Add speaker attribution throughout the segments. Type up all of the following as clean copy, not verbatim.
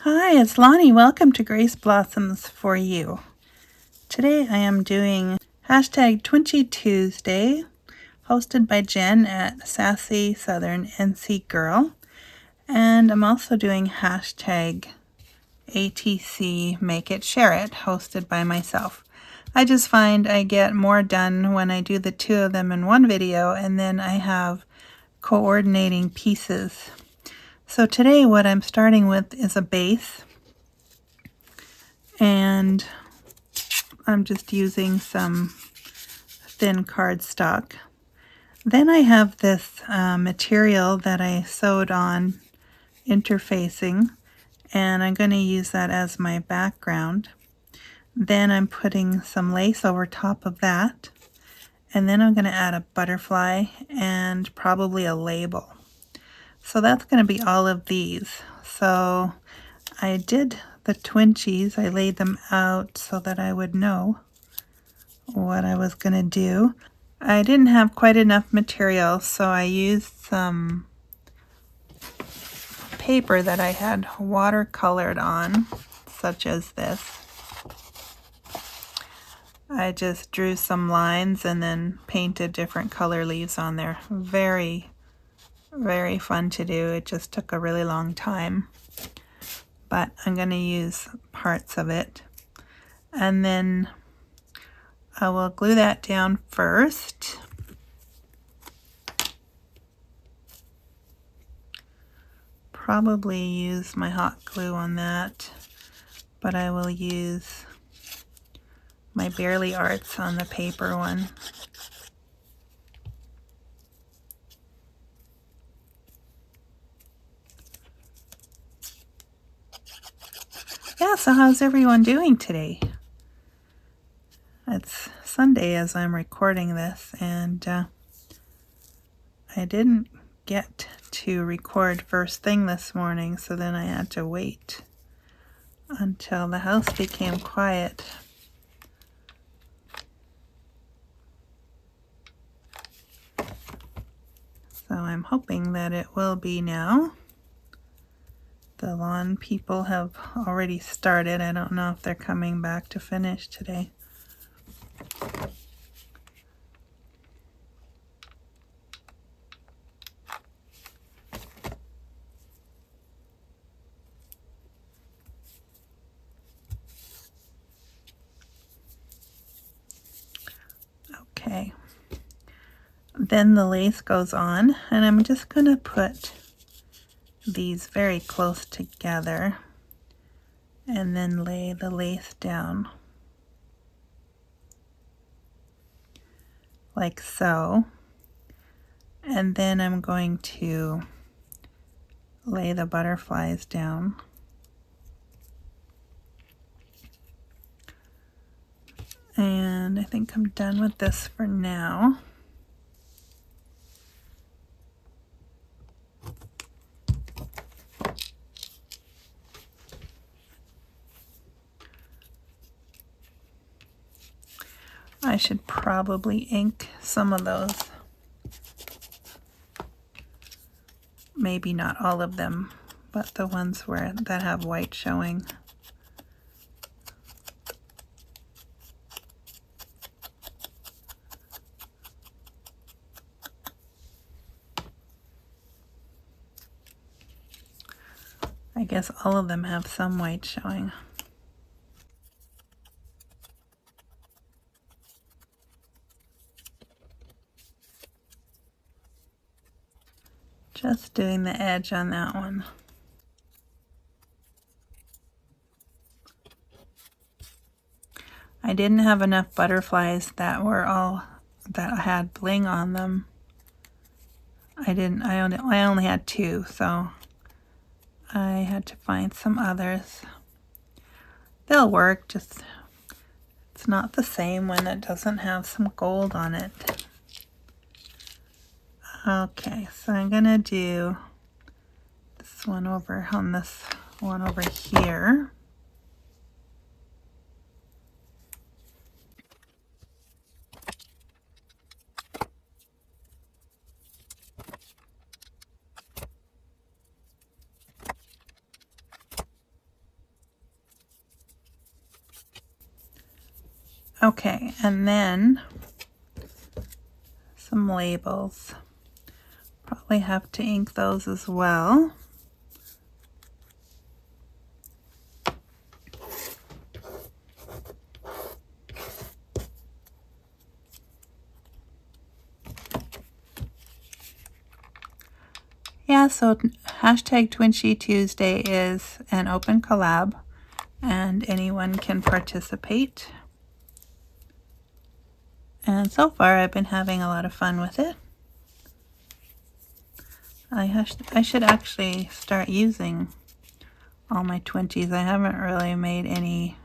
Speaker 1: Hi, it's Lonnie. Welcome to Grace Blossoms for You. Today I am doing hashtag Twinchy Tuesday, hosted by Jenn at Sassy Southern NC Girl. And I'm also doing hashtag ATC Make It Share It, hosted by myself. I just find I get more done when I do the two of them in one video, and then I have coordinating pieces. So today what I'm starting with is a base, and I'm just using some thin cardstock. Then I have this material that I sewed on interfacing, and I'm going to use that as my background. Then I'm putting some lace over top of that, and then I'm going to add a butterfly and probably a label. So that's going to be all of these. So I did the Twinchies. I laid them out so that I would know what I was going to do. I didn't have quite enough material, so I used some paper that I had watercolored on, such as this. I just drew some lines and then painted different color leaves on there. Very fun to do. It just took a really long time, but I'm going to use parts of it, and then I will glue that down first. Probably use my hot glue on that, but I will use my Barely Arts on the paper one. Yeah, so how's everyone doing today? It's Sunday as I'm recording this, and I didn't get to record first thing this morning, so then I had to wait until the house became quiet. So I'm hoping that it will be now. The lawn people have already started. I don't know if they're coming back to finish today. Okay. Then the lace goes on, and I'm just going to put these very close together and then lay the lace down like so. And then I'm going to lay the butterflies down. And I think I'm done with this for now. I should probably ink some of those. Maybe not all of them, but the ones that have white showing. I guess all of them have some white showing. Just doing the edge on that one. I didn't have enough butterflies that had bling on them. I only had 2, so I had to find some others. They'll work, just it's not the same when it doesn't have some gold on it. Okay, so I'm gonna do this one over on this one over here. Okay, and then some labels. Probably have to ink those as well. Yeah, so hashtag Twinchy Tuesday is an open collab and anyone can participate. And so far I've been having a lot of fun with it. I should actually start using all my Twinchies. I haven't really made any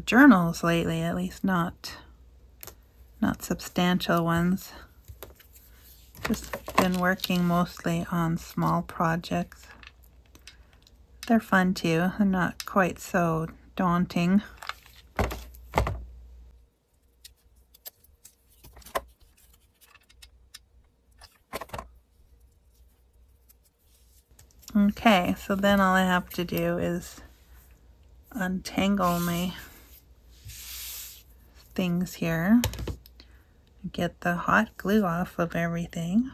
Speaker 1: journals lately, at least not substantial ones. Just been working mostly on small projects. They're fun too, and not quite so daunting. Okay, so then all I have to do is untangle my things here, get the hot glue off of everything,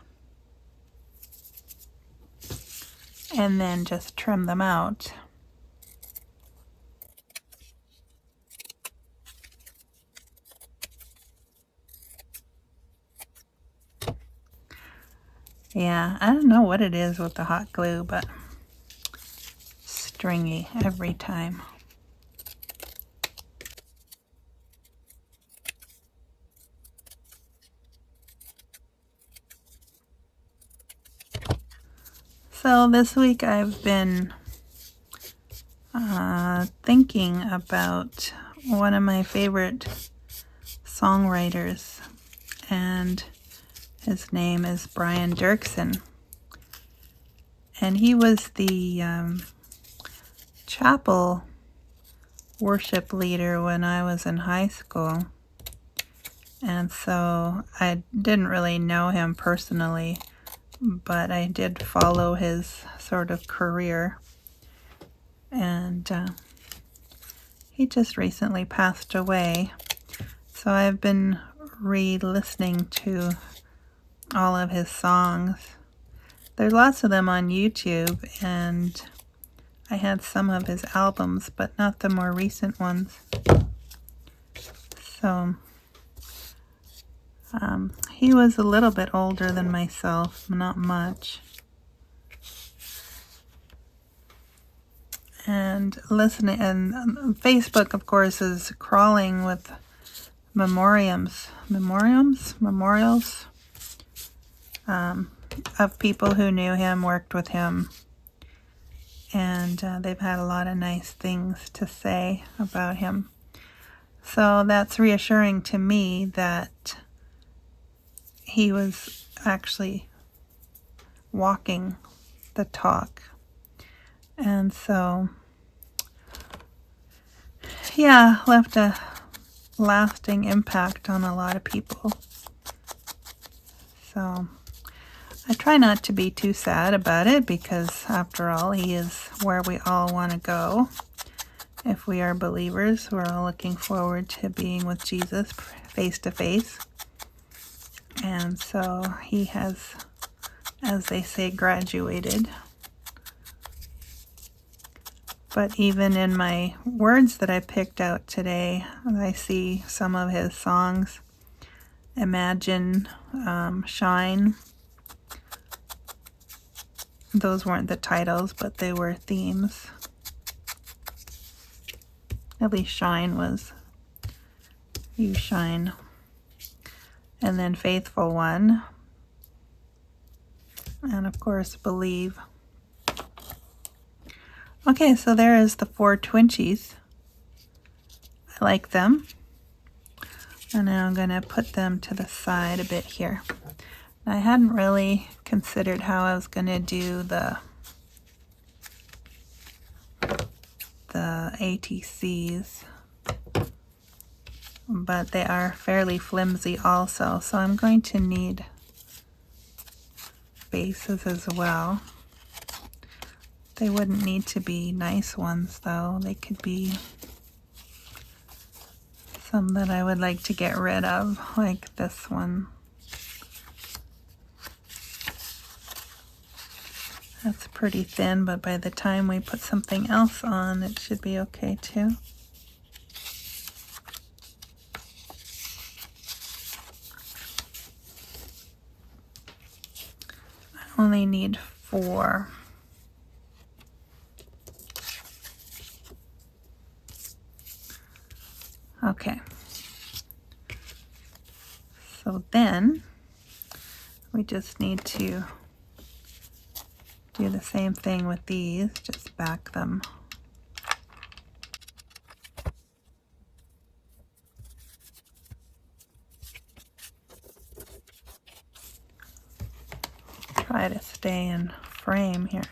Speaker 1: and then just trim them out. Yeah, I don't know what it is with the hot glue, but stringy every time. So this week I've been thinking about one of my favorite songwriters, and his name is Brian Dirksen. And he was the chapel worship leader when I was in high school. And so I didn't really know him personally, but I did follow his sort of career. And he just recently passed away. So I've been re-listening to all of his songs. There's lots of them on YouTube, and I had some of his albums, but not the more recent ones. So he was a little bit older than myself, not much. And listening, and Facebook, of course, is crawling with memorials of people who knew him, worked with him, and they've had a lot of nice things to say about him. So that's reassuring to me that he was actually walking the talk. And so, yeah, left a lasting impact on a lot of people. So I try not to be too sad about it, because after all, he is where we all want to go. If we are believers, we're all looking forward to being with Jesus face to face. And so he has, as they say, graduated. But even in my words that I picked out today, I see some of his songs. Imagine, Shine. Those weren't the titles, but they were themes. At least Shine was. You shine. And then Faithful One. And of course, Believe. Okay, so there is the 4 Twinchies. I like them. And now I'm going to put them to the side a bit here. I hadn't really considered how I was going to do the ATCs, but they are fairly flimsy also, so I'm going to need bases as well They wouldn't need to be nice ones though. They could be some that I would like to get rid of, like this one. That's pretty thin, but by the time we put something else on, it should be okay too. I only need 4. Okay. So then we just need to do the same thing with these, just back them. Try to stay in frame here.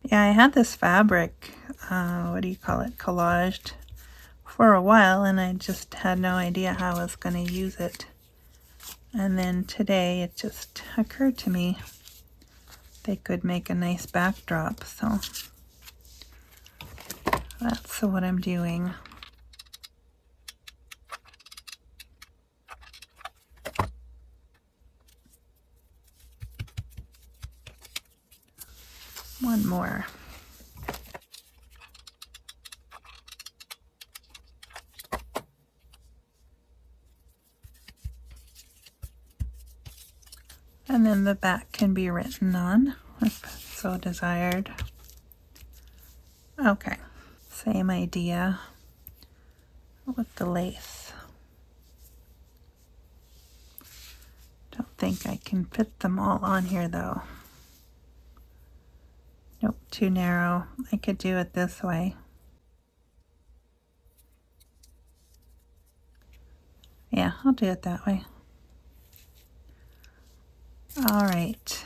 Speaker 1: Yeah, I had this fabric, what do you call it, collaged, for a while, and I just had no idea how I was going to use it. And then today it just occurred to me they could make a nice backdrop, so that's what I'm doing. One more. And then the back can be written on if so desired. Okay, same idea with the lace. Don't think I can fit them all on here though. Nope, too narrow. I could do it this way. Yeah, I'll do it that way. All right.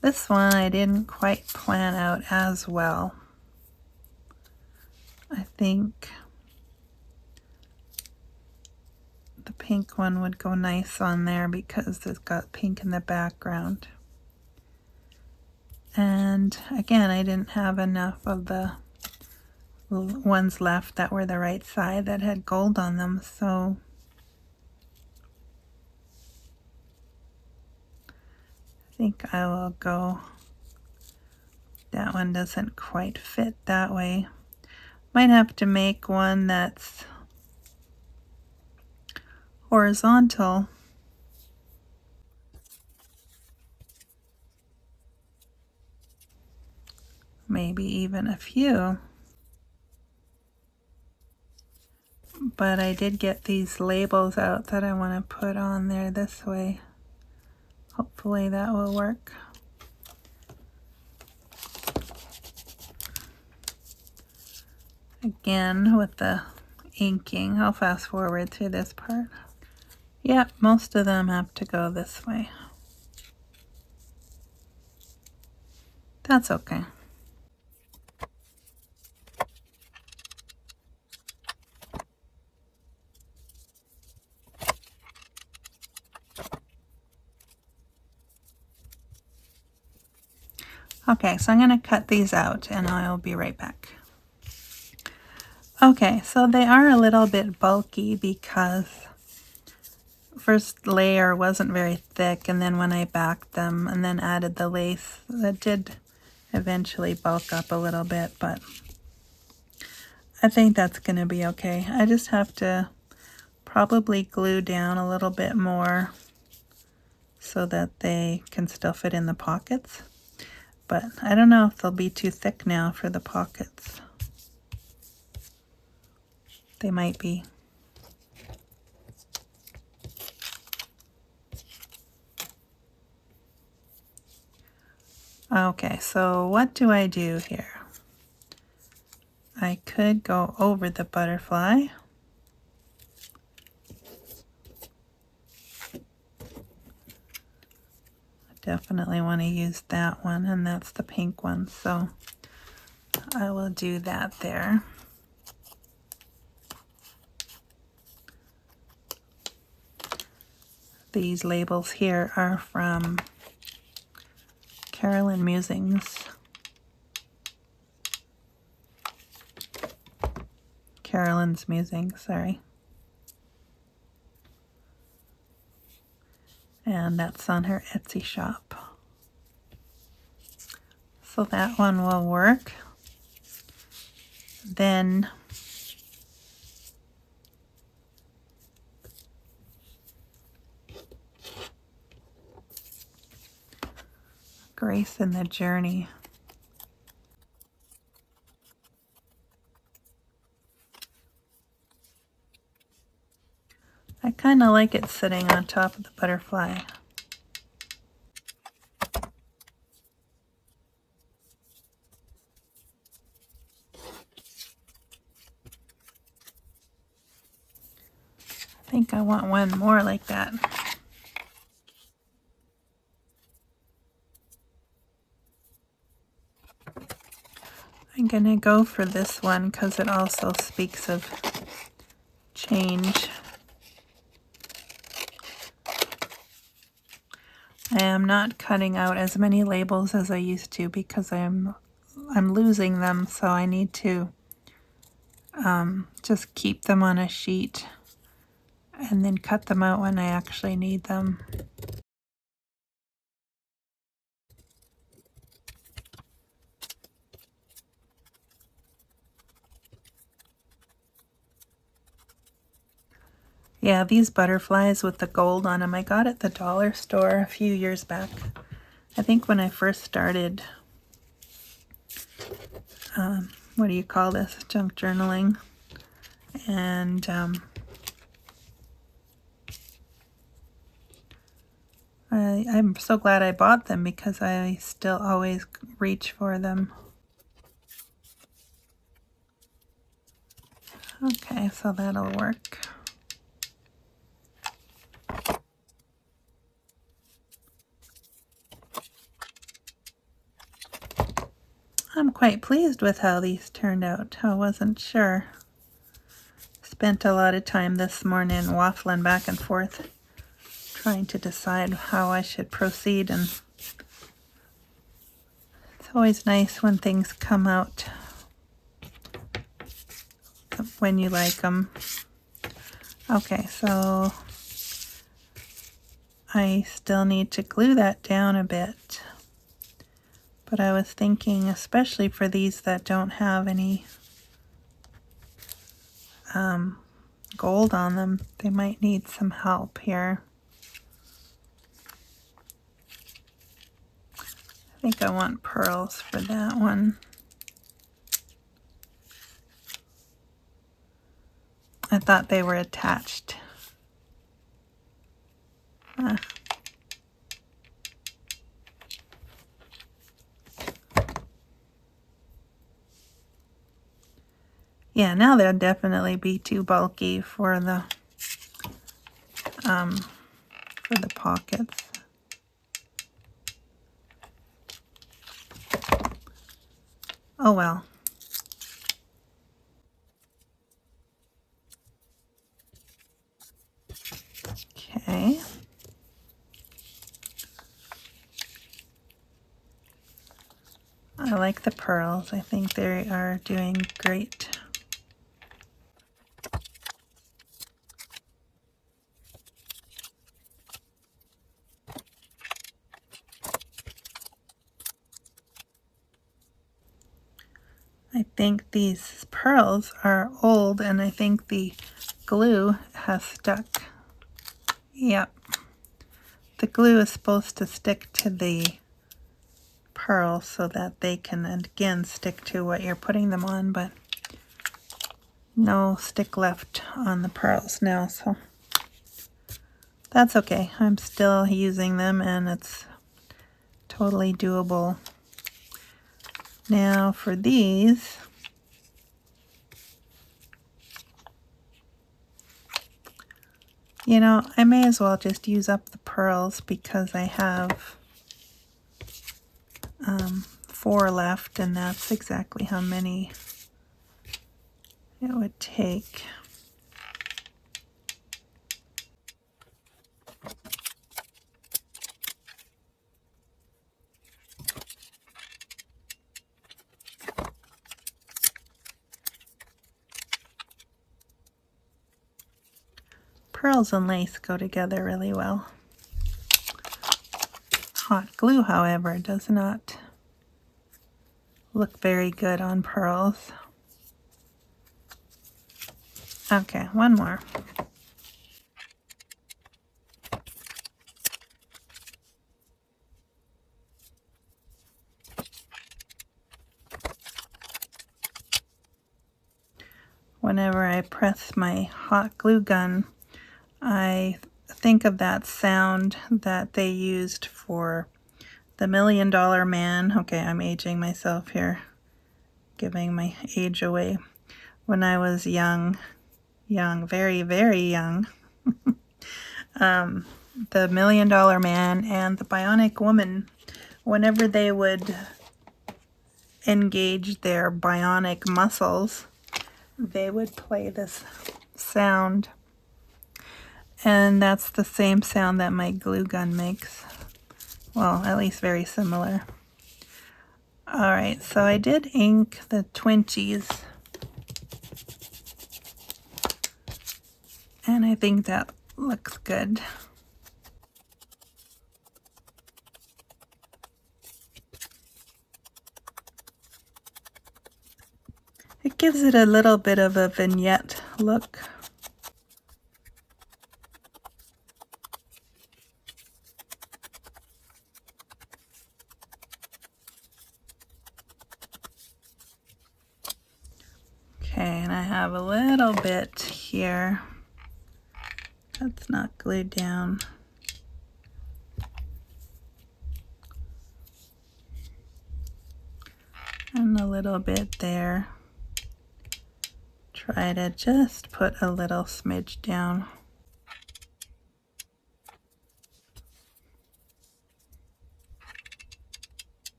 Speaker 1: This one I didn't quite plan out as well. I think the pink one would go nice on there because it's got pink in the background. And again, I didn't have enough of the ones left that were the right side that had gold on them, so I think I will go, that one doesn't quite fit that way. Might have to make one that's horizontal. Maybe even a few. But I did get these labels out that I want to put on there this way. Hopefully that will work. Again, with the inking, I'll fast forward through this part. Yep, most of them have to go this way. That's okay. Okay, so I'm going to cut these out and I'll be right back. Okay, so they are a little bit bulky because first layer wasn't very thick, and then when I backed them and then added the lace, that did eventually bulk up a little bit, but I think that's going to be okay. I just have to probably glue down a little bit more so that they can still fit in the pockets. But I don't know if they'll be too thick now for the pockets. They might be. Okay, so what do I do here? I could go over the butterfly. Definitely want to use that one, and that's the pink one, so I will do that there. These labels here are from Carolyn Musings. Carolyn's Musings, sorry. And that's on her Etsy shop. So that one will work. Then Grace in the Journey. I kind of like it sitting on top of the butterfly. I think I want one more like that. I'm gonna go for this one because it also speaks of change. I am not cutting out as many labels as I used to because I'm losing them, so I need to just keep them on a sheet and then cut them out when I actually need them. Yeah, these butterflies with the gold on them, I got at the dollar store a few years back. I think when I first started, what do you call this? Junk journaling. And I'm so glad I bought them because I still always reach for them. Okay, so that'll work. I'm quite pleased with how these turned out. I wasn't sure. Spent a lot of time this morning waffling back and forth, trying to decide how I should proceed, and it's always nice when things come out when you like them. Okay, so I still need to glue that down a bit. But I was thinking, especially for these that don't have any gold on them, they might need some help here. I think I want pearls for that one. I thought they were attached. Yeah, now they'll definitely be too bulky for the pockets. Oh well. Okay. I like the pearls. I think they are doing great. I think these pearls are old, and I think the glue has stuck. Yep. The glue is supposed to stick to the pearls so that they can, again, stick to what you're putting them on, but no stick left on the pearls now, so that's okay. I'm still using them, and it's totally doable. Now for these, you know, I may as well just use up the pearls because I have 4 left, and that's exactly how many it would take. pearls and lace go together really well. Hot glue, however, does not look very good on pearls. Okay, one more. Whenever I press my hot glue gun, I think of that sound that they used for the $1 Million Man. Okay, I'm aging myself here, giving my age away. When I was young, very, very young, the $1 Million Man and the Bionic Woman, whenever they would engage their bionic muscles, they would play this sound. And that's the same sound that my glue gun makes. Well, at least very similar. Alright, so I did ink the Twinchies. And I think that looks good. It gives it a little bit of a vignette look. Okay, and I have a little bit here that's not glued down. And a little bit there. Try to just put a little smidge down.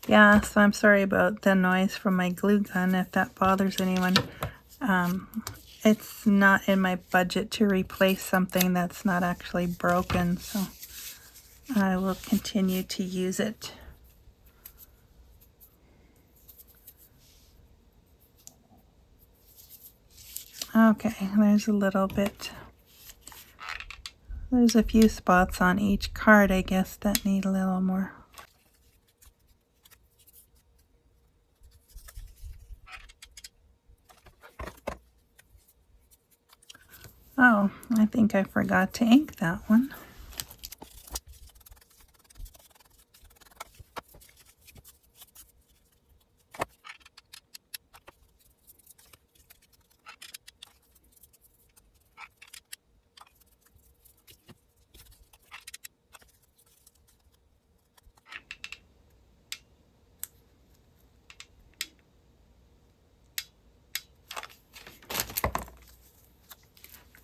Speaker 1: Yeah, so I'm sorry about the noise from my glue gun if that bothers anyone. It's not in my budget to replace something that's not actually broken, so I will continue to use it. Okay, there's a little bit. There's a few spots on each card, I guess, that need a little more. Oh, I think I forgot to ink that one.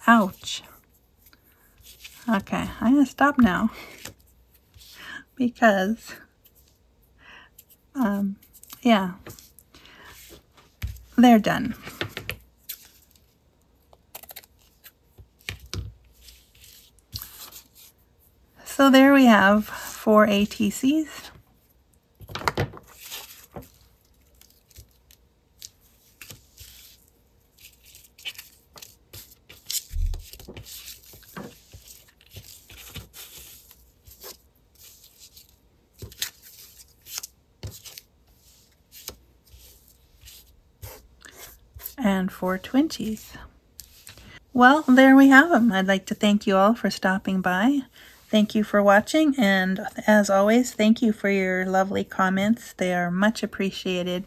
Speaker 1: Ouch. Okay, I'm going to stop now because, yeah, they're done. So there we have 4 ATCs. And 4 Twinchies. Well, there we have them. I'd like to thank you all for stopping by. Thank you for watching, and as always, thank you for your lovely comments. They are much appreciated,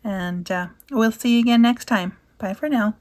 Speaker 1: and we'll see you again next time. Bye for now.